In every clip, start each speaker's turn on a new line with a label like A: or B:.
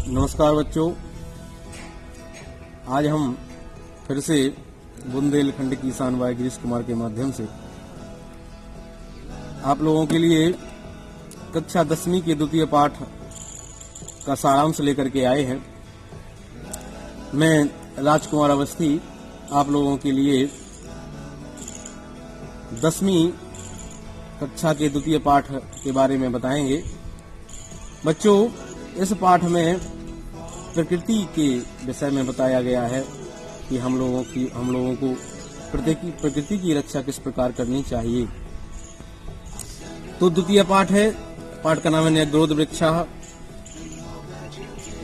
A: नमस्कार बच्चों, आज हम फिर से बुंदेलखंड किसान भाई गिरीश कुमार के माध्यम से आप लोगों के लिए कक्षा 10वीं के द्वितीय पाठ का सारांश लेकर के आए हैं। मैं राजकुमार अवस्थी आप लोगों के लिए 10वीं कक्षा के द्वितीय पाठ के बारे में बताएंगे। बच्चों, इस पाठ में प्रकृति के विषय में बताया गया है कि हम लोगों को प्रकृति की रक्षा किस प्रकार करनी चाहिए। तो द्वितीय पाठ है, पाठ का नाम है न्यग्रोध वृक्षा।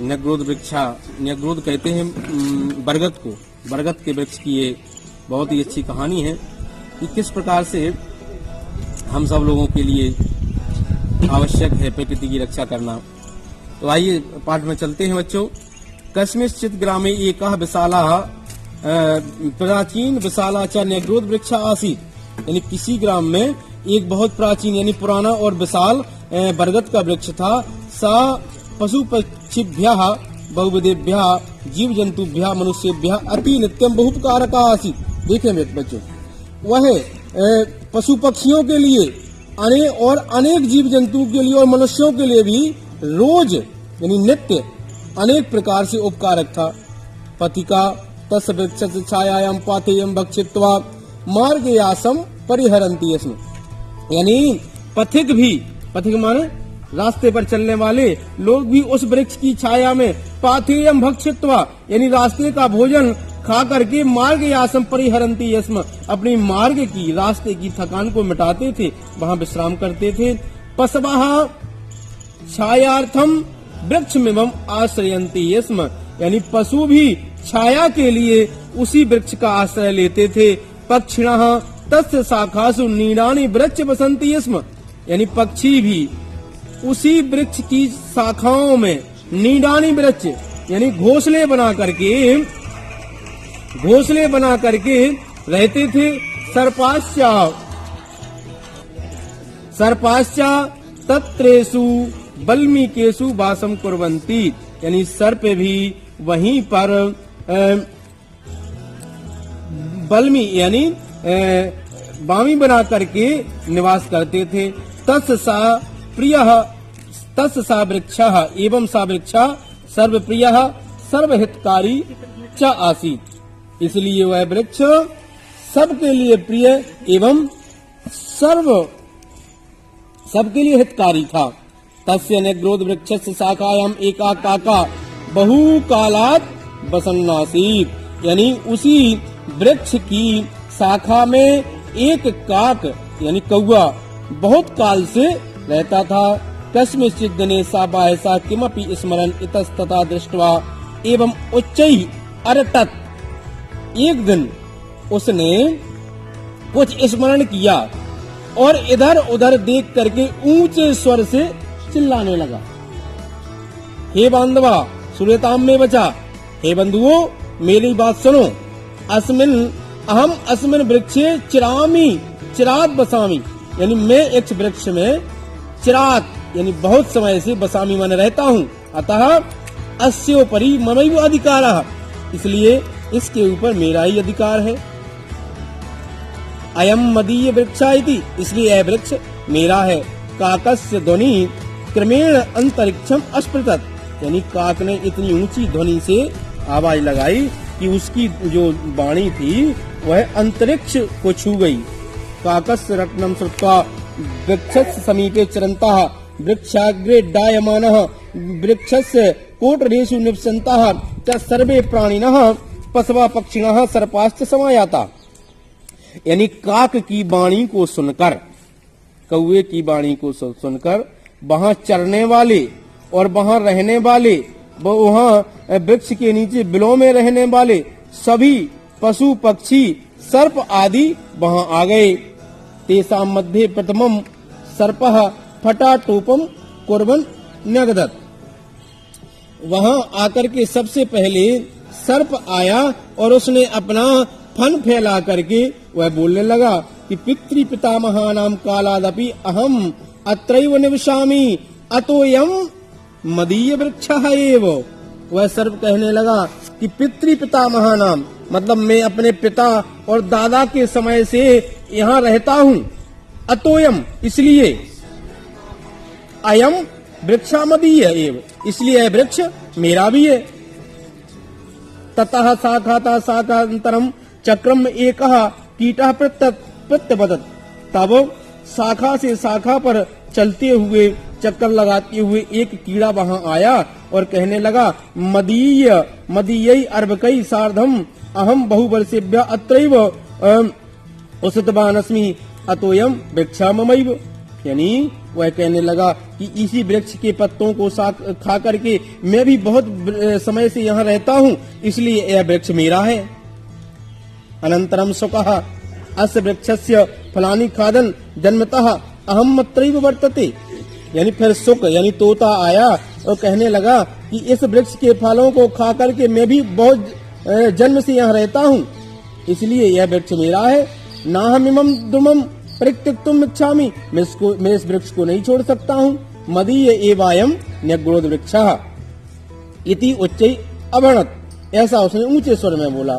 A: न्यग्रोध कहते हैं बरगद को। बरगद के वृक्ष की ये बहुत ही अच्छी कहानी है कि किस प्रकार से हम सब लोगों के लिए आवश्यक है प्रकृति की रक्षा करना। तो आइए पाठ में चलते हैं बच्चों। कस्मिंश्चित् ग्रामे एकः विशालः प्राचीन विशाला च न्यग्रोध वृक्षा आसीत्। यानी किसी ग्राम में एक बहुत प्राचीन यानी पुराना और विशाल बरगद का वृक्ष था। सा पशु पक्षिभ्यः बहुविधेभ्यः जीव जंतुभ्यः मनुष्येभ्यः अति नित्यम बहुपकारक आसीत्। देखें बच्चों, वह पशु पक्षियों के लिए अनेक जीव जंतु के लिए और मनुष्यों के लिए भी रोज यानी नित्य अनेक प्रकार से उपकारक था। पथिका तस् वृक्षस्य छायायां पाथेयं भक्षित्वा मार्गयासं परिहरन्ति स्म। यानी पथिक माने रास्ते पर चलने वाले लोग भी उस वृक्ष की छाया में पाथेयं भक्षित्वा यानी रास्ते का भोजन खा करके मार्गयासं परिहरन्ति स्म, अपनी मार्ग की रास्ते की थकान को मिटाते थे, वहां विश्राम करते थे। पशवः छायार्थम वृक्षमिमं आश्रयन्ति स्म। यानी पशु भी छाया के लिए उसी वृक्ष का आश्रय लेते थे। पक्षिणः तस्य शाखासु नीडानि वृक्ष वसन्ति स्म। यानी पक्षी भी उसी वृक्ष की शाखाओं में नीडानि वृक्ष यानी घोंसले बना करके रहते थे। सर्पाश्च तत्रेषु बल्मीकेषु वासम कुर्वन्ति। यानी सर्प भी वहीं पर बल्मी यानी बामी बना करके निवास करते थे। तस् सा वृक्षः एवं सा वृक्षा सर्वप्रियः सर्वहितकारी च आसीत्। इसलिए वह वृक्ष सबके लिए प्रिय एवं सबके लिए हितकारी था। तस्य न्यग्रोध वृक्षस्य शाखायां एका काका बहुकालात् वसन्नासीत्। यानी उसी वृक्ष की शाखा में एक काक यानी कौआ बहुत काल से रहता था। कस्मिंश्चित् दिने सा बाह्यसा किमपि स्मरन् इतस्ततः दृष्ट्वा एवं उच्चैः अरटत। एक दिन उसने कुछ स्मरण किया और इधर उधर देख करके ऊंचे स्वर से चिल्लाने लगा। हे बांधवा सुरेताम में बचा। हे बंधुओं मेरी बात सुनो। अस्मिन वृक्षे चिरात बसामी। यानी मैं एक वृक्ष में चिरात यानी बहुत समय से बसामी मन रहता हूँ। अतः अस्योपरि ममैव अधिकारः। इसलिए इसके ऊपर मेरा ही अधिकार है। अयम मदीय वृक्षा इति। इसलिए यह वृक्ष मेरा है। काकस्य ध्वनि क्रमेण अंतरिक्षम अस्पृतत। यानी काक ने इतनी ऊंची ध्वनि से आवाज लगाई कि उसकी जो वाणी थी वह अंतरिक्ष को छू गई। काकस्य रत्नम श्रुत्वा वृक्षस्य समीपे चरन्तः वृक्षाग्रे डायमानः वृक्षस्य कोटरेषु निवसन्तः च सर्वे प्राणिनः पशवः पक्षिणः सर्पाश्च समायाता। यानी काक की वाणी को सुनकर, कौवे की वाणी को सुनकर वहां चरने वाले और वहां रहने वाले, वहां वृक्ष के नीचे बिलों में रहने वाले सभी पशु पक्षी सर्प आदि वहां आ गए। तेषां मध्ये प्रथमं सर्पः फटाटोपम कुर्वन् न्यगदत्। वहां आकर के सबसे पहले सर्प आया और उसने अपना फन फैला करके वह बोलने लगा कि पितृपितामहानां कालादपि अहम अत्रैव निवसामि अतोयम मदीय वृक्षः एव। वह सर्प कहने लगा कि पितृपितामह नाम, मतलब मैं अपने पिता और दादा के समय से यहाँ रहता हूँ। अतोयम, इसलिए, अयम वृक्षामदीय एव, इसलिए यह वृक्ष मेरा भी है। ततः शाखाता शाखांतरम चक्रम एकः कीटः प्रत्यपतत, तब शाखा से शाखा पर चलते हुए चक्कर लगाते हुए एक कीड़ा वहां आया और कहने लगा मदीय अर्भकई सार्धम अहम बहुवर्षेभ्य अत्रैव उसतवानस्मि अतोयम वृक्षा ममैव। यानी वह कहने लगा कि इसी वृक्ष के पत्तों को खा करके मैं भी बहुत समय से यहाँ रहता हूँ, इसलिए यह वृक्ष मेरा है। अनंतरम सुकः अस्य वृक्षस्य फलानि खादन जन्मतः अहम अत्रैव वर्तते। यानी फिर सुक यानी तोता आया और कहने लगा कि इस वृक्ष के फलों को खा करके मैं भी बहुत जन्म से यहाँ रहता हूँ, इसलिए यह वृक्ष मेरा है। ना हम इमं दुमम परित्यक्तुम इच्छामि, मैं इस वृक्ष को नहीं छोड़ सकता हूँ। मदीय एवायम न्यग्रोध वृक्षः इति उच्चै अभणत, ऐसा उसने ऊंचे स्वर में बोला।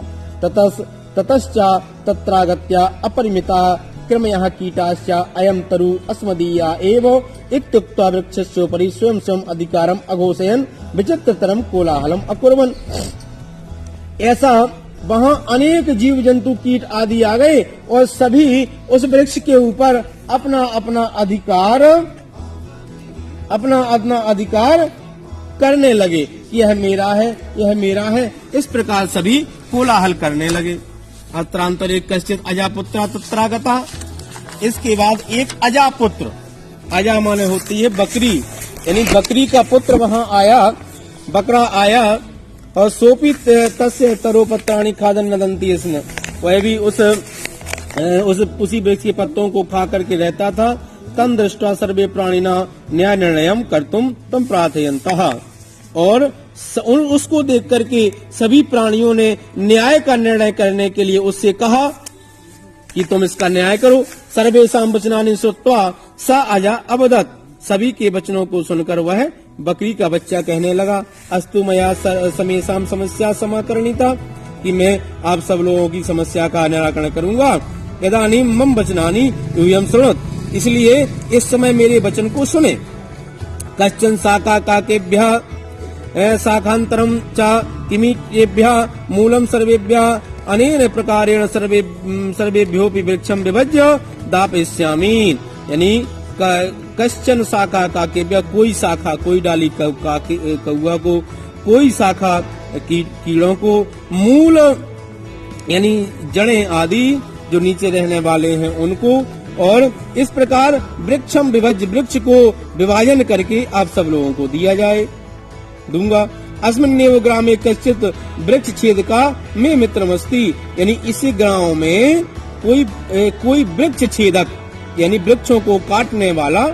A: ततश्चा तत्रागत्या अपरिमिता क्रमयः कीटाश्च अयम तरु अस्मदीया एव इत्युक्त्वा वृक्षस्योपरि स्वयं स्वयं अधिकारम अघोषयन् विचित्रतरम कोलाहलम अकुर्वन्। ऐसा वहाँ अनेक जीव जंतु कीट आदि आ गए और सभी उस वृक्ष के ऊपर अपना अपना अधिकार करने लगे कि यह मेरा है, यह मेरा है। इस प्रकार सभी कोलाहल करने लगे। अत्रांतरे कश्चित अजापुत्र तत्रागता, इसके बाद एक अजापुत्र, अजा माने होती है बकरी, यानी बकरी का पुत्र वहाँ आया, बकरा आया और सोपी तस्य तरोपत्राणि खादन नदंती, इसने वह भी उसी वृक्ष के पत्तों को खा करके रहता था। तम दृष्टा सर्वे प्राणिना न्याय निर्णयम कर्तुम तम प्रार्थयन्तः, और उसको देख करके सभी प्राणियों ने न्याय का निर्णय करने के लिए उससे कहा कि तुम इसका न्याय करो। सर्वेषां वचनानि श्रुत्वा स अजा अवदत्, सभी के वचनों को सुनकर वह बकरी का बच्चा कहने लगा, अस्तु मया समेषां समस्या समाकरणीता, कि मैं आप सब लोगों की समस्या का निराकरण करूंगा। यदानीं मम वचनानि यूयं शृणुत, इसलिए इस समय मेरे वचन को सुने। कश्चन शाखा काकेभ्यः शाखांतरम च किमीभ्यः मूलम सर्वेभ्यः अनेन प्रकारेण सर्वेभ्योऽपि वृक्षं विभज्य दापयिष्यामि। यानी कश्चन शाखा काकेभ्यः, कोई शाखा, कोई डाली कौआ को, कोई शाखा कीड़ों को, मूल यानी जड़ें आदि जो नीचे रहने वाले हैं उनको, और इस प्रकार वृक्षम विभज्य, वृक्ष को विभाजन करके आप सब लोगों को दूंगा। अस्मिन्नेव ग्रामे कश्चित वृक्ष छेद का में मित्रमस्ति, यानी इसी गांव में कोई वृक्ष छेदक यानी वृक्षों को काटने वाला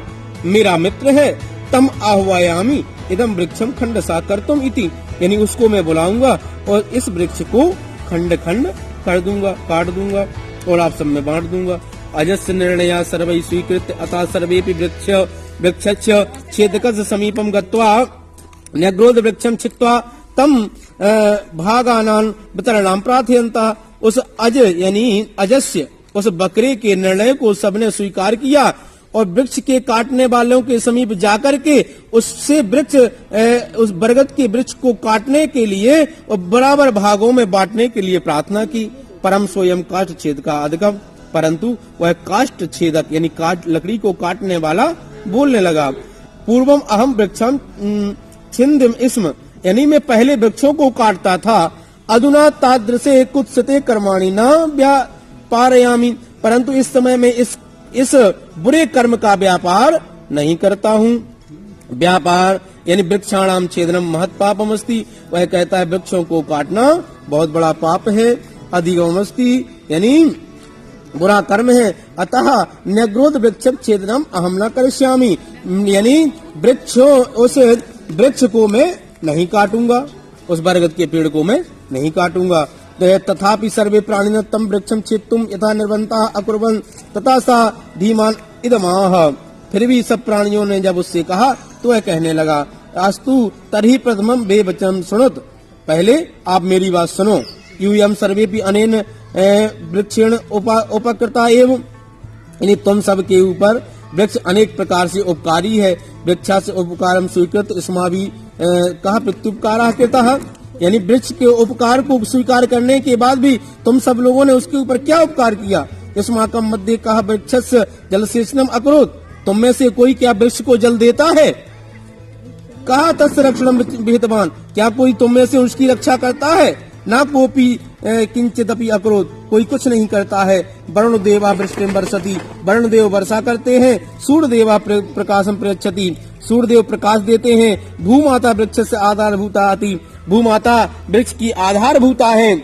A: मेरा मित्र है। तम आह्वायामि इदम वृक्षम खंडसा कर्तुम इति, यानी उसको मैं बुलाऊंगा और इस वृक्ष को खंड खंड कर दूंगा, काट दूंगा और आप सब में बांट दूंगा। अजस्य निर्णया सर्वै स्वीकृत्य अतः सर्वेपि वृक्षस्य छेदकस्य समीपम गत्वा न्यग्रोध वृक्षम छित्त्वा तम भागानां वितरणां प्रार्थयन्तः। उस अज यानी अजस्य, उस बकरे के निर्णय को सबने स्वीकार किया और वृक्ष के काटने वालों के समीप जाकर के उससे उस बरगद के वृक्ष को काटने के लिए और बराबर भागों में बांटने के लिए प्रार्थना की। परम स्वयं काष्ठ छेद का अधिकम, परंतु वह काष्ठ छेदक यानी लकड़ी को काटने वाला बोलने लगा, पूर्वम अहम वृक्षम छिंदम इसम, यानी मैं पहले वृक्षों को काटता था। अधुना तादृशे कुत्सते कर्माणि न व्यापारयामि, परंतु इस समय में इस बुरे कर्म का व्यापार नहीं करता हूँ। व्यापार यानी वृक्षाणाम छेदनम महत पापमस्ति, वह कहता है वृक्षों को काटना बहुत बड़ा पाप है। अधिगमस्ति यानी बुरा कर्म है। अतः न्यग्रोध वृक्ष छेदनम अहम न करिष्यामि, यानी उस वृक्ष को मैं नहीं काटूंगा, उस बरगद के पेड़ को मैं नहीं काटूंगा। तथापि सर्वे प्राणिन तम वृक्षम छेत्तुम यथा निर्वन्तः अकुर्वन् तथा सा धीमान इदमाह, फिर भी सब प्राणियों ने जब उससे कहा तो वह कहने लगा अस्तु तर्हि प्रथमं वे वचनं सुनोत। पहले आप मेरी बात सुनो। यूयम सर्वेपि अनेन वृक्षेण उपकृता एवं, यानी तुम सब के ऊपर वृक्ष अनेक प्रकार से उपकारी है। वृक्षा से उपकारम स्वीकृत इसमा भी कहा प्रत्युपकार कृता, यानी वृक्ष के उपकार को स्वीकार करने के बाद भी तुम सब लोगों ने उसके ऊपर क्या उपकार किया। इसमाकम मध्य कहा वृक्षस्य जलसेचनम अकरोत, तुम में से कोई क्या वृक्ष को जल देता है। कहा तस्य रक्षणम विहितवान, क्या कोई तुम में से उसकी रक्षा करता है। ना कोपी किंचिदपि अकरोत, कोई कुछ नहीं करता है। वरुण देवा वृष्टिम वर्षति, वरुण देव वर्षा करते हैं। सूर्य देवा प्रकाशम प्रयच्छति, सूर्य देव प्रकाश देते हैं। भूमाता वृक्ष से आधारभूता आति, भूमाता वृक्ष की आधारभूता है।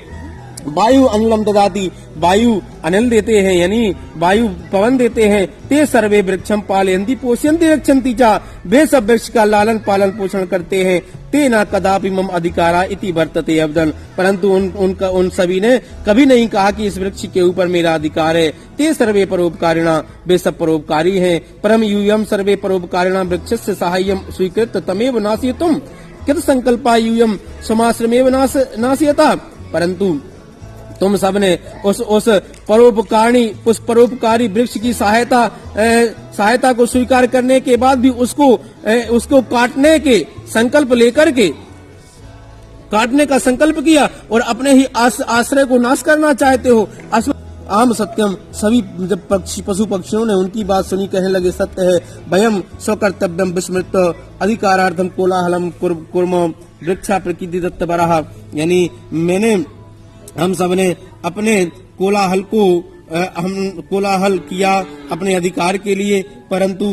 A: वायु अनिलम ददाति, वायु अनिल देते हैं, यानी वायु पवन देते हैं। ते सर्वे वृक्षम पालयन्ति पोषयन्ति रक्षन्ति चा, वे सब वृक्ष का लालन पालन पोषण करते हैं। ते न कदापि मम अधिकारा इति वर्तते अवदन, परंतु उन सभी ने कभी नहीं कहा कि इस वृक्ष के ऊपर मेरा अधिकार है। ते सर्वे परोपकारिणा, वे सब परोपकारी हैं। परम यूयम सर्वे परोपकारिणा वृक्षस्य साहाय्यम स्वीकृत तमेव नाशयितुम कृत संकल्पा यूयम समाश्रमेव नाशयता, परंतु तुम सबने उस परोपकारी वृक्ष की सहायता को स्वीकार करने के बाद भी उसको काटने के संकल्प लेकर के काटने का संकल्प किया और अपने ही आश्रय को नाश करना चाहते हो। आम सत्यम, सभी जब पशु पक्षियों ने उनकी बात सुनी कहने लगे सत्य है। वयम स्वकर्तव्यम विस्मृत अधिकारार्थम कोलाहलम कुर्म वृक्षा प्रकृति दत्त बराह, यानी हम सबने अपने कोलाहल किया अपने अधिकार के लिए, परंतु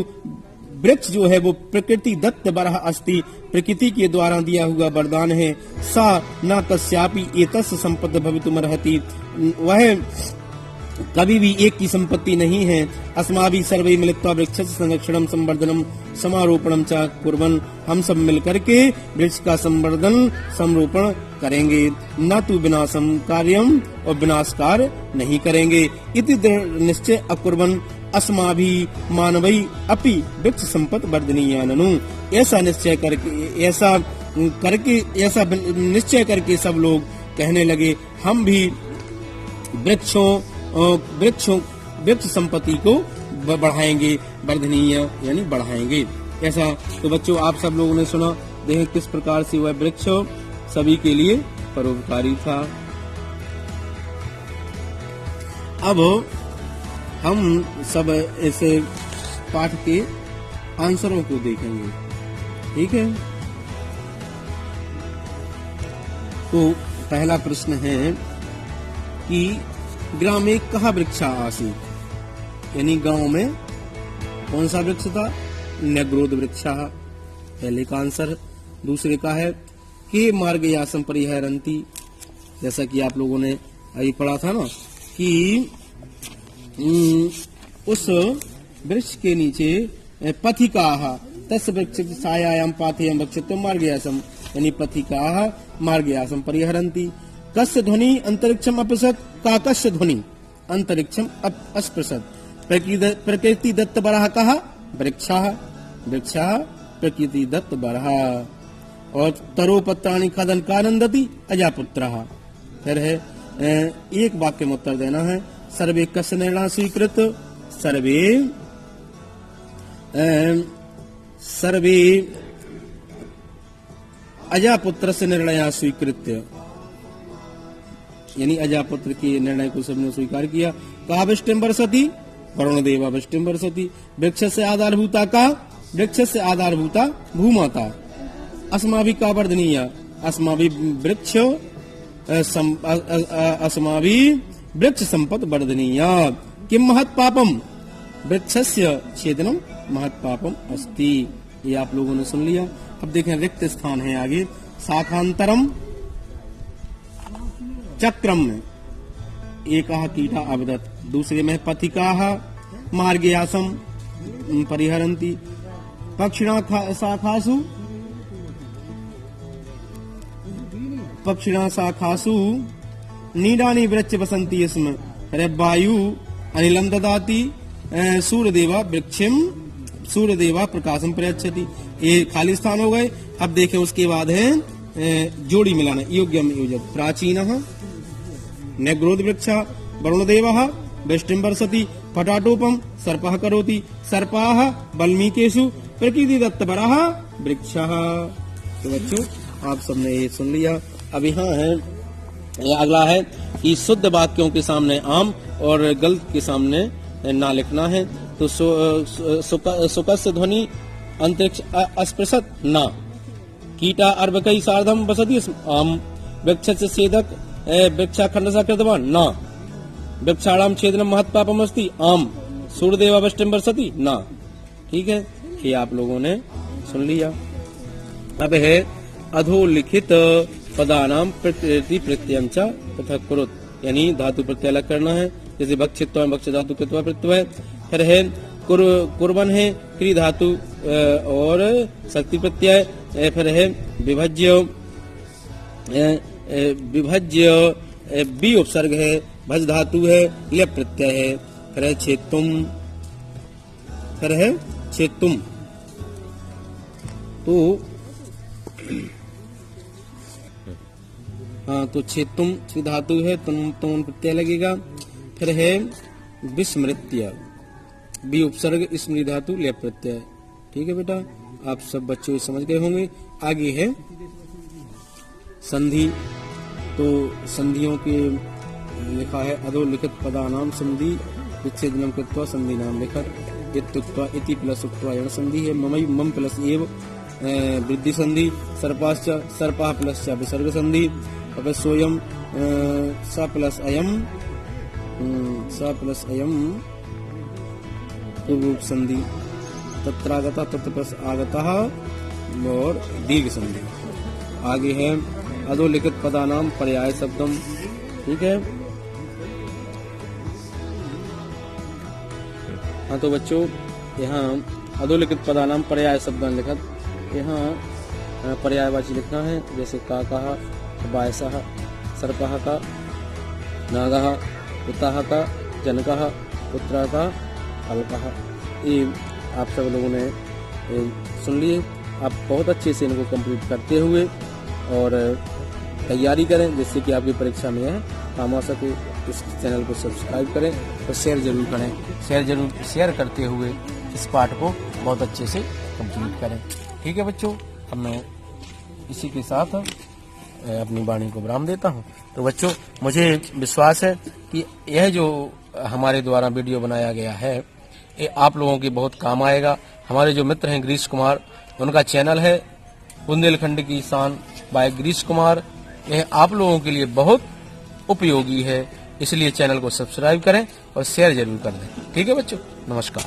A: वृक्ष जो है वो प्रकृति दत्त बरह अस्ति, प्रकृति के द्वारा दिया हुआ वरदान है। सा न कस्यापि एतस्य संपत्ति भवितुमर्हति, वह कभी भी एक की संपत्ति नहीं है। अस्माभि सर्वे मिलित्वा वृक्षस्य संरक्षणम संवर्धनम समारोपणम च कुर्वन्, हम सब मिलकर के वृक्ष का संवर्धन संरोपण करेंगे। न तो विनाशम कार्यम, और विनाशकार नहीं करेंगे। इति दृढ़ निश्चय अकुर्वन् अस्माभि मानवै अपि वृक्ष संपत् वर्धनीयाननु, ऐसा निश्चय करके सब लोग कहने लगे हम भी वृक्ष संपत्ति को बढ़ाएंगे, वर्धनीय यानी बढ़ाएंगे। ऐसा तो बच्चों आप सब लोगों ने सुना, देखें किस प्रकार से वह वृक्ष सभी के लिए परोपकारी था। अब हम सब ऐसे पाठ के आंसरों को देखेंगे, ठीक है। तो पहला प्रश्न है कि ग्रामे कहा वृक्षा आसीत्, यानी गांव में कौन सा वृक्ष था। न्यग्रोध वृक्षा, पहले का आंसर। दूसरे का है कि मार्गयासम परिहरन्ति, जैसा कि आप लोगों ने अभी पढ़ा था ना कि उस वृक्ष के नीचे पथिकाः तस् वृक्ष छायायां पाथेयं वक्षत्वं मार्गयासम, यानी पथिकाः मार्गयासम परिहरन्ति। कस्य ध्वनि अंतरिक्षम अपसत, काकस्य ध्वनि अंतरिक्षम अस्पृशत। प्रकृति दत्त बरह कहा वृक्षः, प्रकृति दत्त बरह। और तरोपत्राणि खदन कानंदति अजापुत्रः। फिर है एक वाक्य में उत्तर देना है। सर्वे कस्य निर्णय स्वीकृत, सर्वे अजापुत्र से निर्णय स्वीकृत्य, यानी अजापुत्र के निर्णय को सबने स्वीकार किया। कहा वृष्टिम वर्षति, वरुण देवा वृष्टिम वर्षति। वृक्ष से आधारभूता का, वृक्ष से आधारभूता भूमाता। अस्माभि का वर्धनीय, अस्माभि वृक्ष संपद वर्धनीय। किम महत् पापम, वृक्षस्य छेदनम महत् पापम अस्ति। ये आप लोगों ने सुन लिया। अब देखें रिक्त स्थान है आगे। शाखांतरम चक्रम में एक कीटा अवदत, दूसरे में पथिकाः मार्गयासम परिहरन्ति। पक्षिणा शाखासु नीडानि वृक्ष वसन्ति स्म। वायु अनिलं ददाति। सूर्यदेवा प्रकाशम प्रयच्छति। ये खाली स्थान हो गए। अब देखें उसके बाद है जोड़ी मिलाना, योग्यम योजक। प्राचीनः नेग्रोध वृक्षा वरुणदेवः वृष्टिं वर्षति फटाटोपम सर्पः करोति सर्पाः वल्मीकेषु प्रकृतिदत्तवरः वृक्षः। तो बच्चों आप सबने ये सुन लिया। अब यहाँ है अगला है कि शुद्ध वाक्यों के सामने आम और गलत के सामने ना लिखना है। तो सुकस्य ध्वनि अंतरिक्ष अस्पृशत ना, कीटा अर्भकई सार्धम वसति आम, वृक्षस्य छेदक वृक्षाखंडसा कृतवान ना, वृक्षाणाम छेदनम महत्पापमस्ति आम, सूर्यदेव वृष्टिं वर्षति ना। ठीक है, ये आप लोगों ने सुन लिया। अब है अधोलिखित पदानाम प्रकृति प्रत्ययं च पृथक कुरुत, यानी धातु प्रत्यय अलग करना है। जैसे भक्षित्व भक्ष धातु कृत्वा प्रत्यय है। फिर है कुर्बन है क्री धातु और शक्ति प्रत्यय। फिर है विभज्य बी उपसर्ग है, भज धातु है, लिय प्रत्यय है। फिर है छेतुम। तो छेतुम धातु है, तुम प्रत्यय लगेगा। फिर है विस्मृत्य, बी उपसर्ग स्मृति धातु लिय प्रत्यय। ठीक है बेटा, आप सब बच्चों समझ गए होंगे। आगे है संधि। तो संधियों के लिखा है अधोलिखित पदानाम संधि विच्छेदनम कृत्वा संधि नाम लिखत इत्युक्त्वा इति प्लस उक्त्वा यण संधि है। ममई मम प्लस एव वृद्धि संधि, सर्पाश्च सर्पः प्लस विसर्ग संधि, अब सोयम स प्लस अयम रूप संधि, तत्रागता तत्र प्लस आगतः और दीर्घ संधि। आगे है अधोलिखित पदानाम पर्याय शब्दम। ठीक है, हाँ तो बच्चों यहाँ अधोलिखित पदानाम पर्याय शब्दम लिखत, यहाँ पर्यायवाची लिखना है। जैसे काकः बायसः, सर्पः का, नागः, पितः का, जनकः, पुत्रः का, अलकः। ये आप सब लोगों ने सुन लिए। आप बहुत अच्छे से इनको कंप्लीट करते हुए और तैयारी करें जिससे कि आपकी परीक्षा में है काम आ सके। इस चैनल को सब्सक्राइब करें और शेयर जरूर करें। शेयर करते हुए इस पाठ को बहुत अच्छे से कंप्लीट करें। ठीक है बच्चों, अब मैं इसी के साथ अपनी वाणी को विराम देता हूँ। तो बच्चों मुझे विश्वास है कि यह जो हमारे द्वारा वीडियो बनाया गया है ये आप लोगों के बहुत काम आएगा। हमारे जो मित्र हैं गिरीश कुमार, उनका चैनल है बुंदेलखंड की शान बाय गिरीश कुमार। यह आप लोगों के लिए बहुत उपयोगी है, इसलिए चैनल को सब्सक्राइब करें और शेयर जरूर कर दें। ठीक है बच्चों, नमस्कार।